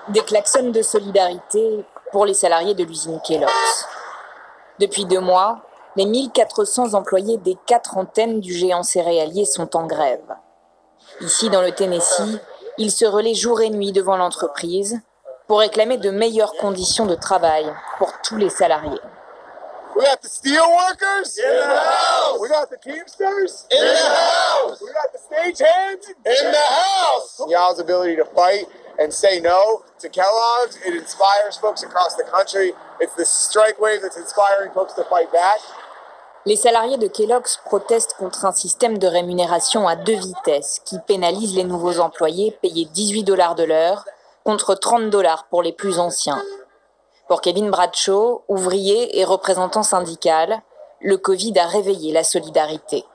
Des klaxons de solidarité pour les salariés de l'usine Kellogg's. Depuis 2 mois, les 1400 employés des 4 antennes du géant céréalier sont en grève. Ici, dans le Tennessee, ils se relaient jour et nuit devant l'entreprise pour réclamer de meilleures conditions de travail pour tous les salariés. We got the steel workers in the house. We got the Teamsters in the house. We got the stagehands in the house. Y'all's ability to fight and say no to Kellogg's, it inspires folks across the country. It's the strike wave that's inspiring folks to fight back. Les salariés de Kellogg's protestent contre un système de rémunération à 2 vitesses qui pénalise les nouveaux employés payés 18 $ de l'heure contre 30 $ pour les plus anciens. Pour Kevin Bradshaw, ouvrier et représentant syndical, le Covid a réveillé la solidarité.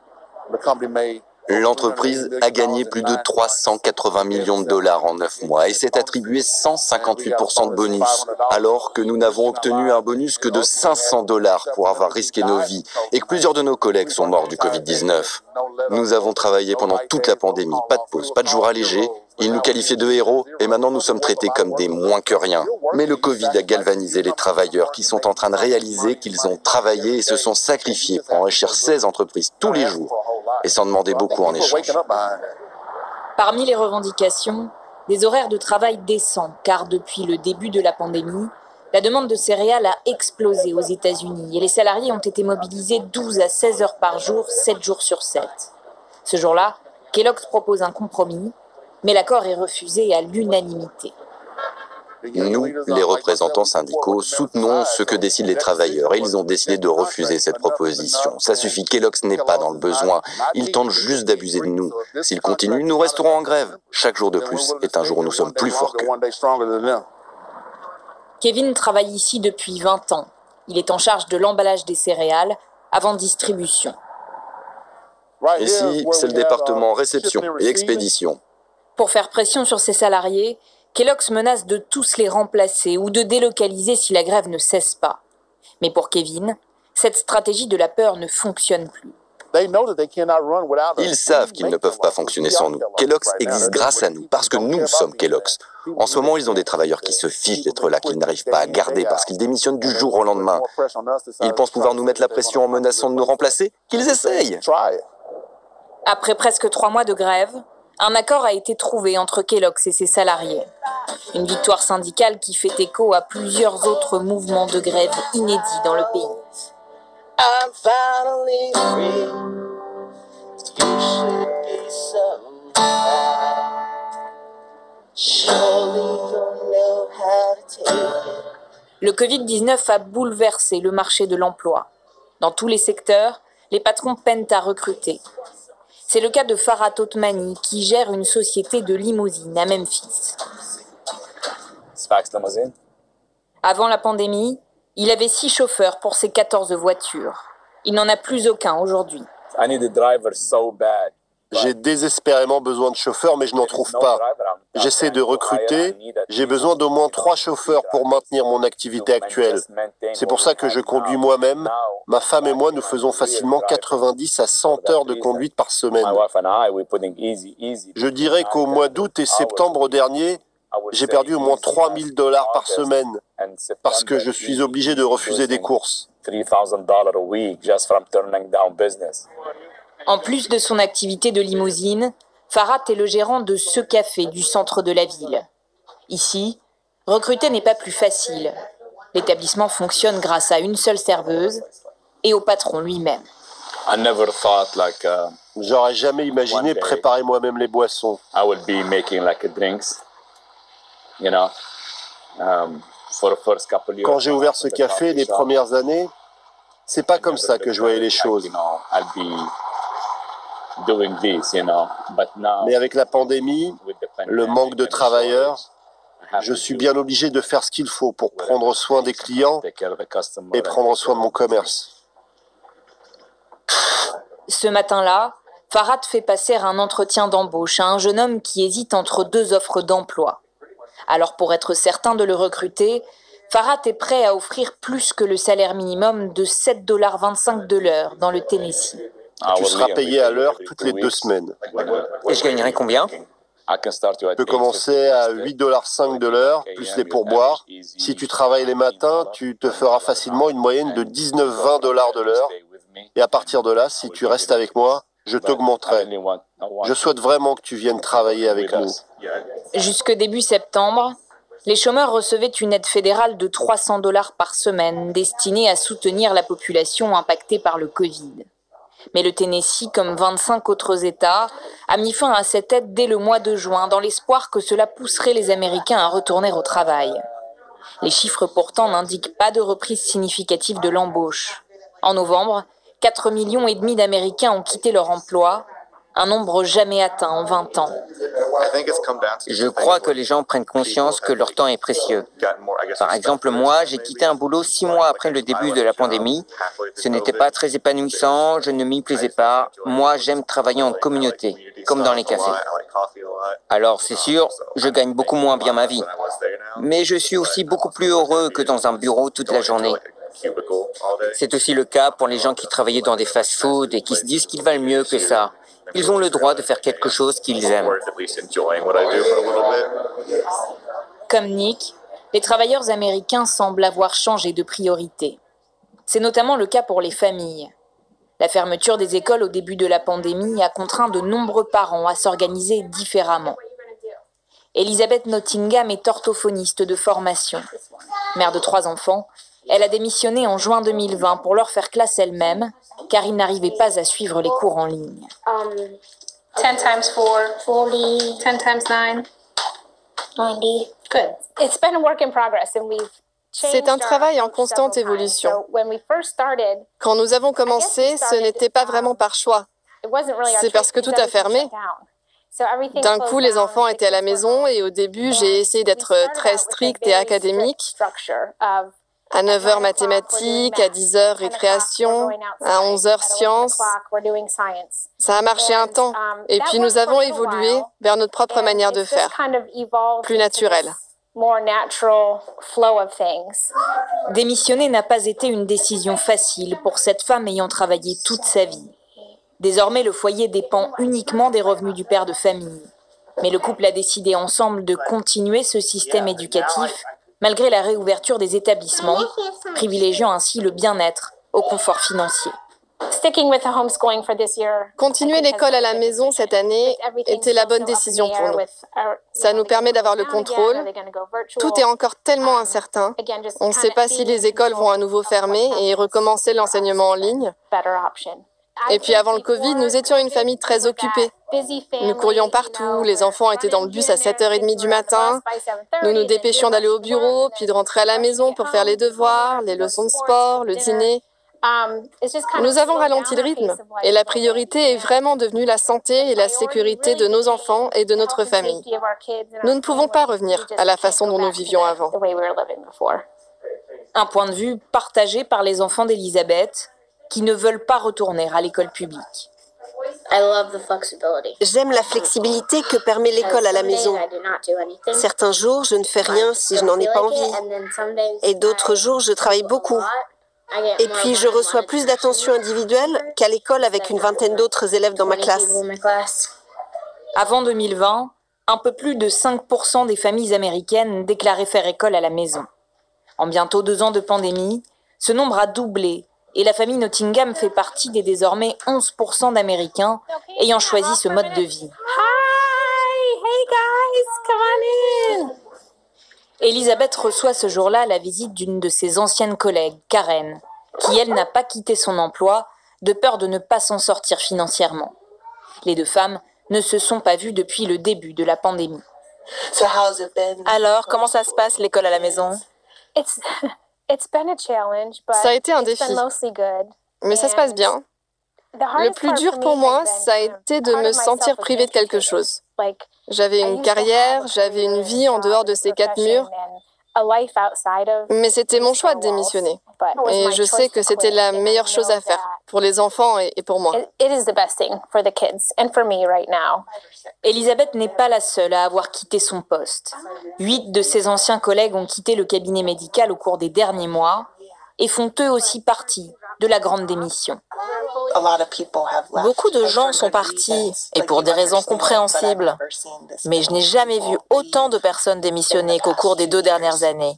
L'entreprise a gagné plus de 380 millions de dollars en 9 mois et s'est attribué 158% de bonus, alors que nous n'avons obtenu un bonus que de 500 $ pour avoir risqué nos vies et que plusieurs de nos collègues sont morts du Covid-19. Nous avons travaillé pendant toute la pandémie, pas de pause, pas de jours allégés. Ils nous qualifiaient de héros et maintenant nous sommes traités comme des moins que rien. Mais le Covid a galvanisé les travailleurs qui sont en train de réaliser qu'ils ont travaillé et se sont sacrifiés pour enrichir 16 entreprises tous les jours et sans demander beaucoup en échange. Parmi les revendications, des horaires de travail décents, car depuis le début de la pandémie, la demande de céréales a explosé aux États-Unis et les salariés ont été mobilisés 12 à 16 heures par jour, 7 jours sur 7. Ce jour-là, Kellogg's propose un compromis, mais l'accord est refusé à l'unanimité. Nous, les représentants syndicaux, soutenons ce que décident les travailleurs et ils ont décidé de refuser cette proposition. Ça suffit, Kellogg's n'est pas dans le besoin. Ils tentent juste d'abuser de nous. S'ils continuent, nous resterons en grève. Chaque jour de plus est un jour où nous sommes plus forts qu'eux. Kevin travaille ici depuis 20 ans. Il est en charge de l'emballage des céréales avant distribution. Ici, c'est le département réception et expédition. Pour faire pression sur ses salariés, Kellogg's menace de tous les remplacer ou de délocaliser si la grève ne cesse pas. Mais pour Kevin, cette stratégie de la peur ne fonctionne plus. Ils savent qu'ils ne peuvent pas fonctionner sans nous. Kellogg's existe grâce à nous, parce que nous sommes Kellogg's. En ce moment, ils ont des travailleurs qui se fichent d'être là, qu'ils n'arrivent pas à garder parce qu'ils démissionnent du jour au lendemain. Ils pensent pouvoir nous mettre la pression en menaçant de nous remplacer? Qu'ils essayent! Après presque 3 mois de grève, un accord a été trouvé entre Kellogg's et ses salariés. Une victoire syndicale qui fait écho à plusieurs autres mouvements de grève inédits dans le pays. I'm finally free. You should be somehow. Surely you'll know how to take it. Le Covid-19 a bouleversé le marché de l'emploi. Dans tous les secteurs, les patrons peinent à recruter. C'est le cas de Farhat Othmani qui gère une société de limousines à Memphis. Avant la pandémie, il avait 6 chauffeurs pour ses 14 voitures. Il n'en a plus aucun aujourd'hui. J'ai désespérément besoin de chauffeurs, mais je n'en trouve pas. J'essaie de recruter. J'ai besoin d'au moins 3 chauffeurs pour maintenir mon activité actuelle. C'est pour ça que je conduis moi-même. Ma femme et moi, nous faisons facilement 90 à 100 heures de conduite par semaine. Je dirais qu'au mois d'août et septembre dernier, j'ai perdu au moins 3 000 $ par semaine parce que je suis obligé de refuser des courses. En plus de son activité de limousine, Farhat est le gérant de ce café du centre de la ville. Ici, recruter n'est pas plus facile. L'établissement fonctionne grâce à une seule serveuse et au patron lui-même. J'aurais jamais imaginé préparer moi-même les boissons. Quand j'ai ouvert ce café les premières années, c'est pas comme ça que je voyais les choses. Mais avec la pandémie, le manque de travailleurs, je suis bien obligé de faire ce qu'il faut pour prendre soin des clients et prendre soin de mon commerce. Ce matin-là, Farhat fait passer un entretien d'embauche à un jeune homme qui hésite entre 2 offres d'emploi. Alors pour être certain de le recruter, Farhat est prêt à offrir plus que le salaire minimum de 7,25 $ de l'heure dans le Tennessee. Tu seras payé à l'heure toutes les 2 semaines. Et je gagnerai combien? Tu peux commencer à 8,05 $ de l'heure, plus les pourboires. Si tu travailles les matins, tu te feras facilement une moyenne de 19-20 $ de l'heure. Et à partir de là, si tu restes avec moi, je t'augmenterai. Je souhaite vraiment que tu viennes travailler avec nous. Jusque début septembre, les chômeurs recevaient une aide fédérale de 300 $ par semaine, destinée à soutenir la population impactée par le Covid. Mais le Tennessee, comme 25 autres États, a mis fin à cette aide dès le mois de juin, dans l'espoir que cela pousserait les Américains à retourner au travail. Les chiffres pourtant n'indiquent pas de reprise significative de l'embauche. En novembre, 4,5 millions d'Américains ont quitté leur emploi, un nombre jamais atteint en 20 ans. Je crois que les gens prennent conscience que leur temps est précieux. Par exemple, moi, j'ai quitté un boulot 6 mois après le début de la pandémie. Ce n'était pas très épanouissant, je ne m'y plaisais pas. Moi, j'aime travailler en communauté, comme dans les cafés. Alors, c'est sûr, je gagne beaucoup moins bien ma vie. Mais je suis aussi beaucoup plus heureux que dans un bureau toute la journée. C'est aussi le cas pour les gens qui travaillaient dans des fast-foods et qui se disent qu'ils valent mieux que ça. Ils ont le droit de faire quelque chose qu'ils aiment. Comme Nick, les travailleurs américains semblent avoir changé de priorité. C'est notamment le cas pour les familles. La fermeture des écoles au début de la pandémie a contraint de nombreux parents à s'organiser différemment. Elisabeth Nottingham est orthophoniste de formation. Mère de 3 enfants, elle a démissionné en juin 2020 pour leur faire classe elle-même, car ils n'arrivaient pas à suivre les cours en ligne. 10 times 4, 40, 10 times 9, 90. Good. It's been a work in progress and we've C'est un travail en constante évolution. Quand nous avons commencé, ce n'était pas vraiment par choix. C'est parce que tout a fermé. D'un coup, les enfants étaient à la maison et au début, j'ai essayé d'être très stricte et académique. À 9 heures mathématiques, à 10 heures récréation, à 11 heures sciences. Ça a marché un temps. Et puis nous avons évolué vers notre propre manière de faire, plus naturelle. Démissionner n'a pas été une décision facile pour cette femme ayant travaillé toute sa vie. Désormais, le foyer dépend uniquement des revenus du père de famille. Mais le couple a décidé ensemble de continuer ce système éducatif malgré la réouverture des établissements, privilégiant ainsi le bien-être au confort financier. Continuer l'école à la maison cette année était la bonne décision pour nous. Ça nous permet d'avoir le contrôle. Tout est encore tellement incertain. On ne sait pas si les écoles vont à nouveau fermer et recommencer l'enseignement en ligne. Et puis avant le Covid, nous étions une famille très occupée. Nous courions partout, les enfants étaient dans le bus à 7h30 du matin. Nous nous dépêchions d'aller au bureau, puis de rentrer à la maison pour faire les devoirs, les leçons de sport, le dîner. Nous avons ralenti le rythme et la priorité est vraiment devenue la santé et la sécurité de nos enfants et de notre famille. Nous ne pouvons pas revenir à la façon dont nous vivions avant. Un point de vue partagé par les enfants d'Elisabeth, qui ne veulent pas retourner à l'école publique. J'aime la flexibilité que permet l'école à la maison. Certains jours, je ne fais rien si je n'en ai pas envie. Et d'autres jours, je travaille beaucoup. Et puis, je reçois plus d'attention individuelle qu'à l'école avec une vingtaine d'autres élèves dans ma classe. Avant 2020, un peu plus de 5% des familles américaines déclaraient faire école à la maison. En bientôt 2 ans de pandémie, ce nombre a doublé et la famille Nottingham fait partie des désormais 11% d'Américains ayant choisi ce mode de vie. Hey guys, come on in. Elisabeth reçoit ce jour-là la visite d'une de ses anciennes collègues, Karen, qui, elle, n'a pas quitté son emploi de peur de ne pas s'en sortir financièrement. Les 2 femmes ne se sont pas vues depuis le début de la pandémie. Alors, comment ça se passe, l'école à la maison? Ça a été un défi, mais ça se passe bien. Le plus dur pour moi, ça a été de me sentir privée de quelque chose. J'avais une carrière, j'avais une vie en dehors de ces 4 murs, mais c'était mon choix de démissionner. Et je sais que c'était la meilleure chose à faire pour les enfants et pour moi. Elisabeth n'est pas la seule à avoir quitté son poste. 8 de ses anciens collègues ont quitté le cabinet médical au cours des derniers mois et font eux aussi partie de la grande démission. Beaucoup de gens sont partis, et pour des raisons compréhensibles. Mais je n'ai jamais vu autant de personnes démissionner qu'au cours des 2 dernières années.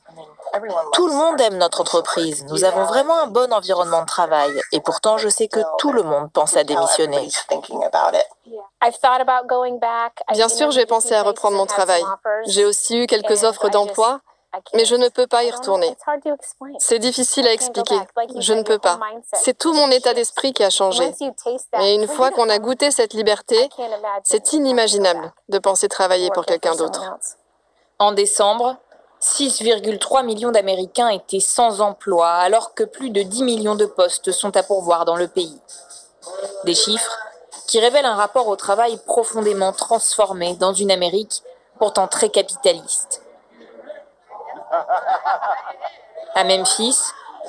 Tout le monde aime notre entreprise. Nous avons vraiment un bon environnement de travail. Et pourtant, je sais que tout le monde pense à démissionner. Bien sûr, j'ai pensé à reprendre mon travail. J'ai aussi eu quelques offres d'emploi, mais je ne peux pas y retourner. C'est difficile à expliquer. Je ne peux pas. C'est tout mon état d'esprit qui a changé. Mais une fois qu'on a goûté cette liberté, c'est inimaginable de penser travailler pour quelqu'un d'autre. En décembre, 6,3 millions d'Américains étaient sans emploi, alors que plus de 10 millions de postes sont à pourvoir dans le pays. Des chiffres qui révèlent un rapport au travail profondément transformé dans une Amérique pourtant très capitaliste. À Memphis,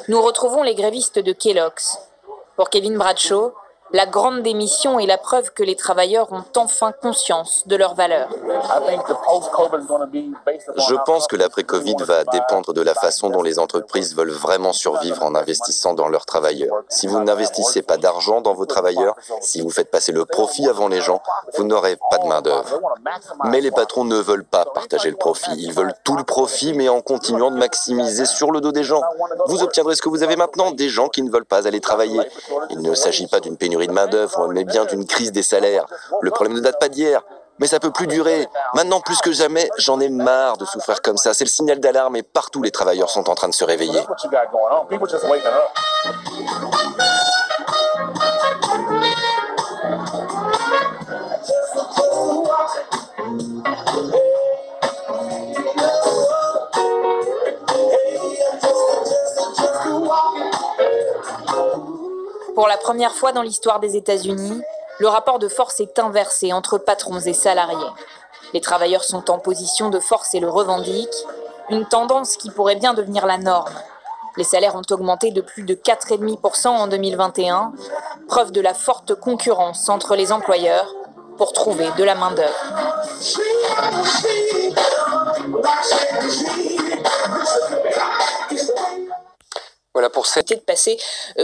nous retrouvons les grévistes de Kellogg's. Pour Kevin Bradshaw, la grande démission est la preuve que les travailleurs ont enfin conscience de leurs valeurs. Je pense que l'après-Covid va dépendre de la façon dont les entreprises veulent vraiment survivre en investissant dans leurs travailleurs. Si vous n'investissez pas d'argent dans vos travailleurs, si vous faites passer le profit avant les gens, vous n'aurez pas de main-d'œuvre. Mais les patrons ne veulent pas partager le profit. Ils veulent tout le profit, mais en continuant de maximiser sur le dos des gens. Vous obtiendrez ce que vous avez maintenant, des gens qui ne veulent pas aller travailler. Il ne s'agit pas d'une pénurie de main-d'œuvre, mais bien d'une crise des salaires. Le problème ne date pas d'hier, mais ça peut plus durer. Maintenant, plus que jamais, j'en ai marre de souffrir comme ça. C'est le signal d'alarme et partout les travailleurs sont en train de se réveiller. Pour la première fois dans l'histoire des États-Unis, le rapport de force est inversé entre patrons et salariés. Les travailleurs sont en position de force et le revendiquent, une tendance qui pourrait bien devenir la norme. Les salaires ont augmenté de plus de 4,5% en 2021, preuve de la forte concurrence entre les employeurs pour trouver de la main-d'œuvre. Voilà pour cette... de passer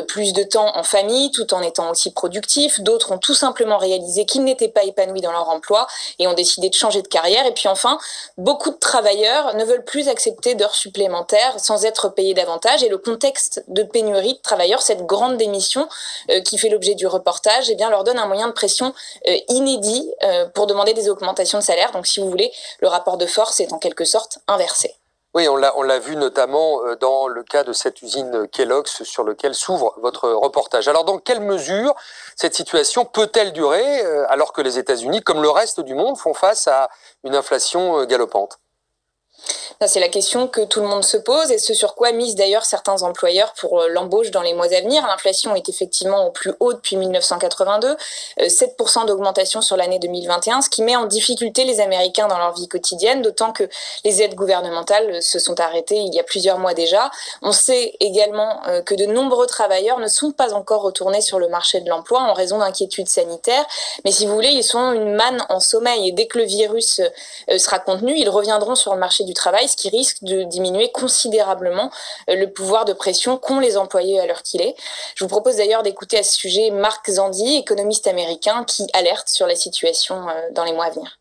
plus de temps en famille tout en étant aussi productifs. D'autres ont tout simplement réalisé qu'ils n'étaient pas épanouis dans leur emploi et ont décidé de changer de carrière. Et puis enfin, beaucoup de travailleurs ne veulent plus accepter d'heures supplémentaires sans être payés davantage. Et le contexte de pénurie de travailleurs, cette grande démission qui fait l'objet du reportage, eh bien, leur donne un moyen de pression inédit pour demander des augmentations de salaire. Donc si vous voulez, le rapport de force est en quelque sorte inversé. Oui, on l'a vu notamment dans le cas de cette usine Kellogg's sur lequel s'ouvre votre reportage. Alors, dans quelle mesure cette situation peut-elle durer alors que les États-Unis, comme le reste du monde, font face à une inflation galopante ? C'est la question que tout le monde se pose et ce sur quoi misent d'ailleurs certains employeurs pour l'embauche dans les mois à venir. L'inflation est effectivement au plus haut depuis 1982, 7% d'augmentation sur l'année 2021, ce qui met en difficulté les Américains dans leur vie quotidienne, d'autant que les aides gouvernementales se sont arrêtées il y a plusieurs mois déjà. On sait également que de nombreux travailleurs ne sont pas encore retournés sur le marché de l'emploi en raison d'inquiétudes sanitaires, mais si vous voulez, ils sont une manne en sommeil et dès que le virus sera contenu, ils reviendront sur le marché du travail, ce qui risque de diminuer considérablement le pouvoir de pression qu'ont les employés à l'heure qu'il est. Je vous propose d'ailleurs d'écouter à ce sujet Mark Zandi, économiste américain, qui alerte sur la situation dans les mois à venir.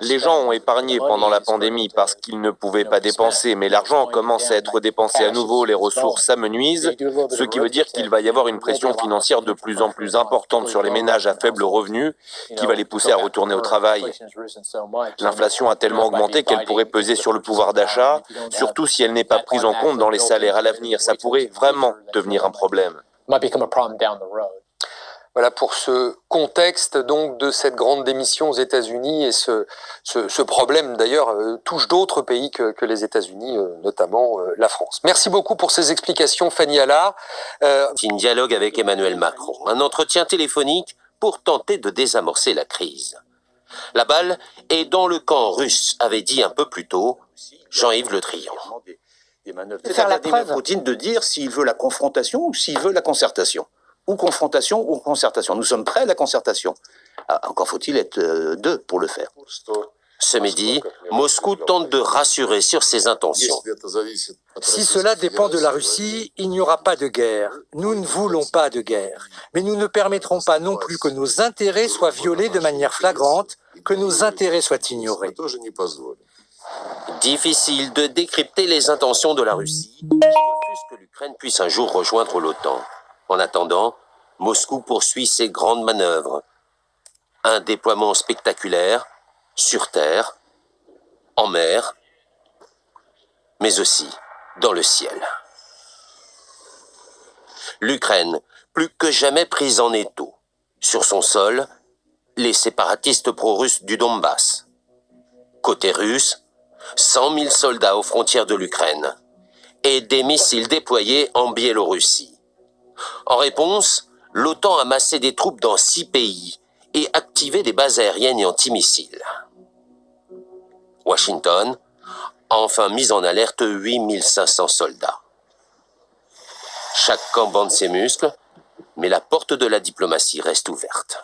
Les gens ont épargné pendant la pandémie parce qu'ils ne pouvaient pas dépenser, mais l'argent commence à être dépensé à nouveau, les ressources s'amenuisent, ce qui veut dire qu'il va y avoir une pression financière de plus en plus importante sur les ménages à faible revenu, qui va les pousser à retourner au travail. L'inflation a tellement augmenté qu'elle pourrait peser sur le pouvoir d'achat, surtout si elle n'est pas prise en compte dans les salaires à l'avenir. Ça pourrait vraiment devenir un problème. Voilà pour ce contexte donc de cette grande démission aux États-Unis et ce problème d'ailleurs touche d'autres pays que les États-Unis, notamment la France. Merci beaucoup pour ces explications, Fanny Allard. Un dialogue avec Emmanuel Macron, un entretien téléphonique pour tenter de désamorcer la crise. La balle est dans le camp russe, avait dit un peu plus tôt Jean-Yves Le Drian. C'est à Vladimir Poutine de dire s'il veut la confrontation ou s'il veut la concertation. Ou confrontation ou concertation. Nous sommes prêts à la concertation. Encore faut-il être deux pour le faire. Ce midi, Moscou tente de rassurer sur ses intentions. Si cela dépend de la Russie, il n'y aura pas de guerre. Nous ne voulons pas de guerre. Mais nous ne permettrons pas non plus que nos intérêts soient violés de manière flagrante, que nos intérêts soient ignorés. Difficile de décrypter les intentions de la Russie, qui refuse que l'Ukraine puisse un jour rejoindre l'OTAN. En attendant, Moscou poursuit ses grandes manœuvres. Un déploiement spectaculaire, sur terre, en mer, mais aussi dans le ciel. L'Ukraine, plus que jamais prise en étau. Sur son sol, les séparatistes pro-russes du Donbass. Côté russe, 100 000 soldats aux frontières de l'Ukraine et des missiles déployés en Biélorussie. En réponse, l'OTAN a massé des troupes dans 6 pays et activé des bases aériennes et antimissiles. Washington a enfin mis en alerte 8500 soldats. Chaque camp bande ses muscles, mais la porte de la diplomatie reste ouverte.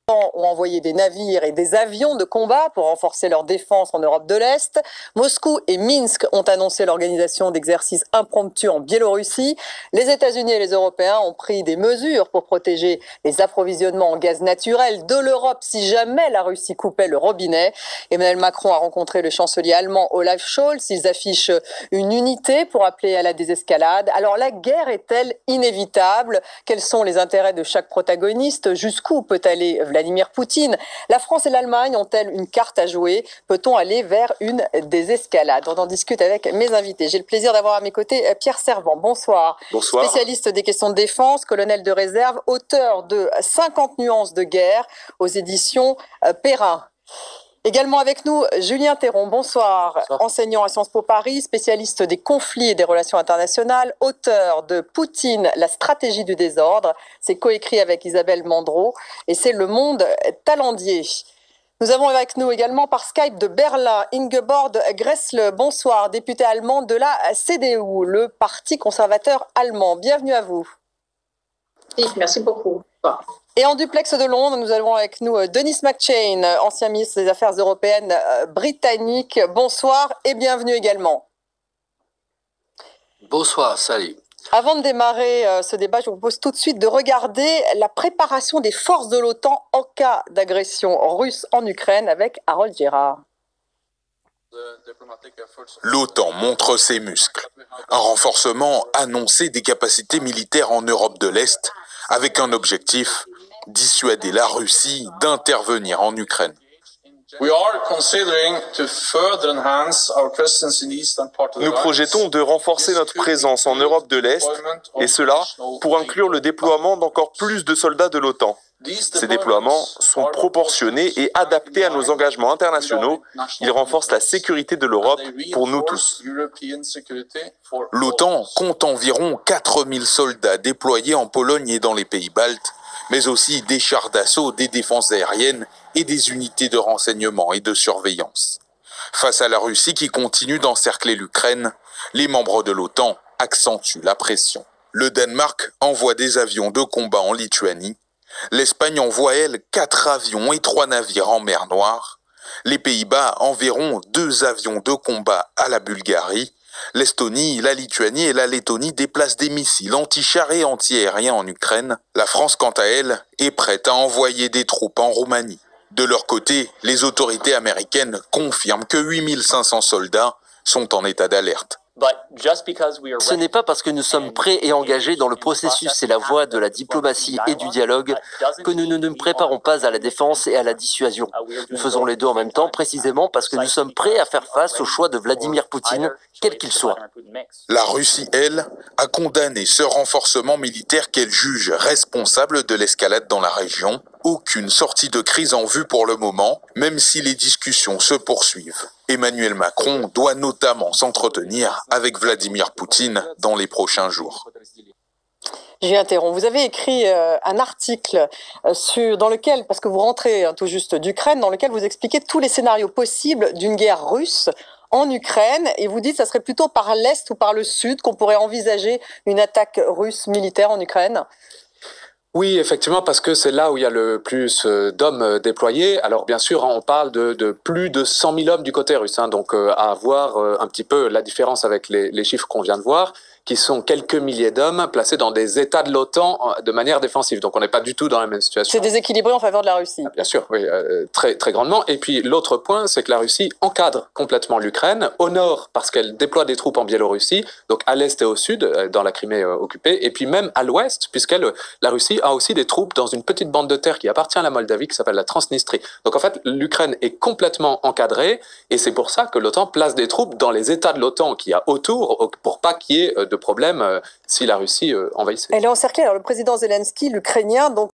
Ont envoyé des navires et des avions de combat pour renforcer leur défense en Europe de l'Est. Moscou et Minsk ont annoncé l'organisation d'exercices impromptus en Biélorussie. Les États-Unis et les Européens ont pris des mesures pour protéger les approvisionnements en gaz naturel de l'Europe si jamais la Russie coupait le robinet. Emmanuel Macron a rencontré le chancelier allemand Olaf Scholz. Ils affichent une unité pour appeler à la désescalade. Alors la guerre est-elle inévitable? Quels sont les intérêts de chaque protagoniste? Jusqu'où peut aller Vladimir Poutine? La France et l'Allemagne ont-elles une carte à jouer? Peut-on aller vers une désescalade? On en discute avec mes invités. J'ai le plaisir d'avoir à mes côtés Pierre Servan. Bonsoir. Bonsoir. Spécialiste des questions de défense, colonel de réserve, auteur de 50 nuances de guerre aux éditions Perrin. Également avec nous, Julien Théron, bonsoir. Bonsoir. Enseignant à Sciences Po Paris, spécialiste des conflits et des relations internationales, auteur de Poutine, la stratégie du désordre. C'est coécrit avec Isabelle Mandreau et c'est Le Monde Talendier. Nous avons avec nous également par Skype de Berlin, Ingeborg Gressle, bonsoir, députée allemande de la CDU, le Parti conservateur allemand. Bienvenue à vous. Oui, merci beaucoup. Et en duplex de Londres, nous avons avec nous Denis McShane, ancien ministre des Affaires européennes britannique. Bonsoir et bienvenue également. Bonsoir, salut. Avant de démarrer ce débat, je vous propose tout de suite de regarder la préparation des forces de l'OTAN en cas d'agression russe en Ukraine avec Harold Gérard. L'OTAN montre ses muscles. Un renforcement annoncé des capacités militaires en Europe de l'Est avec un objectif, dissuader la Russie d'intervenir en Ukraine. Nous projetons de renforcer notre présence en Europe de l'Est, et cela pour inclure le déploiement d'encore plus de soldats de l'OTAN. Ces déploiements sont proportionnés et adaptés à nos engagements internationaux. Ils renforcent la sécurité de l'Europe pour nous tous. L'OTAN compte environ 4000 soldats déployés en Pologne et dans les pays baltes, mais aussi des chars d'assaut, des défenses aériennes et des unités de renseignement et de surveillance. Face à la Russie qui continue d'encercler l'Ukraine, les membres de l'OTAN accentuent la pression. Le Danemark envoie des avions de combat en Lituanie. L'Espagne envoie, elle, 4 avions et 3 navires en mer Noire. Les Pays-Bas enverront 2 avions de combat à la Bulgarie. L'Estonie, la Lituanie et la Lettonie déplacent des missiles anti-chars et anti-aériens en Ukraine. La France, quant à elle, est prête à envoyer des troupes en Roumanie. De leur côté, les autorités américaines confirment que 8500 soldats sont en état d'alerte. Ce n'est pas parce que nous sommes prêts et engagés dans le processus et la voie de la diplomatie et du dialogue que nous ne nous préparons pas à la défense et à la dissuasion. Nous faisons les deux en même temps, précisément parce que nous sommes prêts à faire face au choix de Vladimir Poutine, quel qu'il soit. La Russie, elle, a condamné ce renforcement militaire qu'elle juge responsable de l'escalade dans la région. Aucune sortie de crise en vue pour le moment, même si les discussions se poursuivent. Emmanuel Macron doit notamment s'entretenir avec Vladimir Poutine dans les prochains jours. Julien Théron, vous avez écrit un article dans lequel, parce que vous rentrez tout juste d'Ukraine, dans lequel vous expliquez tous les scénarios possibles d'une guerre russe en Ukraine, et vous dites que ça serait plutôt par l'Est ou par le Sud qu'on pourrait envisager une attaque russe militaire en Ukraine. Oui, effectivement, parce que c'est là où il y a le plus d'hommes déployés. Alors bien sûr, on parle de plus de 100 000 hommes du côté russe, donc à voir un petit peu la différence avec les chiffres qu'on vient de voir, qui sont quelques milliers d'hommes placés dans des États de l'OTAN de manière défensive. Donc on n'est pas du tout dans la même situation. C'est déséquilibré en faveur de la Russie. Bien sûr, oui, très, très grandement. Et puis l'autre point, c'est que la Russie encadre complètement l'Ukraine, au nord parce qu'elle déploie des troupes en Biélorussie, donc à l'est et au sud, dans la Crimée occupée, et puis même à l'ouest, la Russie a aussi des troupes dans une petite bande de terre qui appartient à la Moldavie, qui s'appelle la Transnistrie. Donc en fait, l'Ukraine est complètement encadrée, et c'est pour ça que l'OTAN place des troupes dans les États de l'OTAN qu'il y a autour, pour pas qu'il y ait de problème si la Russie envahissait. Elle est encerclée. Alors le président Zelensky, l'Ukrainien, donc